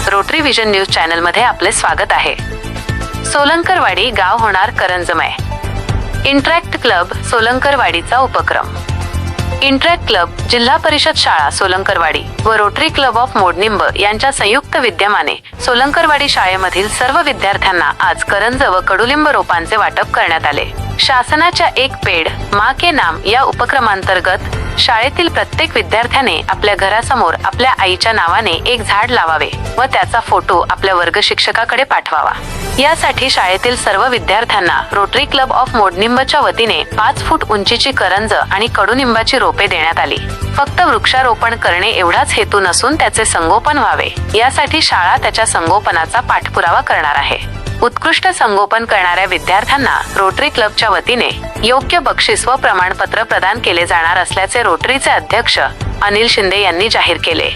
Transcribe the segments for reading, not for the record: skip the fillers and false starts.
Rotary vision news channel मध्ये आपले स्वागत आहे। सोलंकरवाडी गाव होणार करंजमय। इंटरॅक्ट क्लब सोलंकरवाडीचा उपक्रम। इंटरॅक्ट क्लब जिल्हा परिषद शाळा सोलंकरवाडी व रोटरी क्लब ऑफ मोडनिंब यांच्या संयुक्त विद्यमाने सोलंकरवाडी शाळेमधील सर्व विद्यार्थ्यांना आज करंज व कडुलिंब रोपांचे वाटप करण्यात आले। शासनाच्या एक पेड़ माँ के नाम या उपक्रमांतर्गत शाळेतील प्रत्येक विद्यार्थ्याने आपल्या घरासमोर आपल्या आईच्या नावाने एक झाड लावावे व त्याचा फोटो आपल्या वर्ग शिक्षकाकडे पाठवावा। यासाठी शाळेतील सर्व विद्यार्थ्यांना रोटरी क्लब ऑफ मोडनिंबच्या वतीने 5 फूट उंचीची करंज आणि कडुनिंबाची रोपे देण्यात आली। फक्त वृक्षारोपण करणे एवढाच हेतू नसून त्याचे संगोपन व्हावे यासाठी शाळा त्याच्या संगोपनाचा पाठपुरावा करणार आहे। उत्कृष्ट संगोपन करणाऱ्या विद्यार्थ्यांना रोटरी क्लबच्या वतीने योग्य बक्षीस व प्रमाणपत्र प्रदान केले जाणार असल्याचे रोटरीचे अध्यक्ष अनिल शिंदे यांनी जाहीर केले।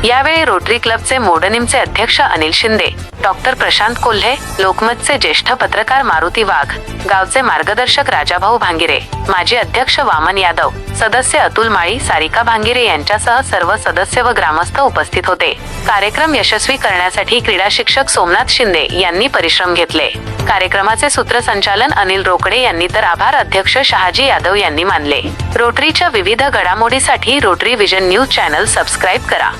यावेळी रोटरी क्लबचे मोडनिंबचे अध्यक्ष अनिल शिंदे, डॉक्टर प्रशांत कोल्हे, लोकमतचे ज्येष्ठ पत्रकार मारुती वाघ, गावचे मार्गदर्शक राजाभाऊ भांगिरे, माजी अध्यक्ष वामन यादव, सदस्य अतुल माळी, सारिका भांगिरे यांच्यासह सर्व सदस्य व ग्रामस्थ उपस्थित होते। कार्यक्रम यशस्वी करण्यासाठी क्रीडा शिक्षक सोमनाथ शिंदे यांनी परिश्रम घेतले। कार्यक्रमाचे सूत्रसंचालन अनिल रोकडे यांनी तर आभार अध्यक्ष शहाजी यादव यांनी मानले। रोटरीच्या विविध घडामोडीसाठी rotary vision news channel subscribe करा।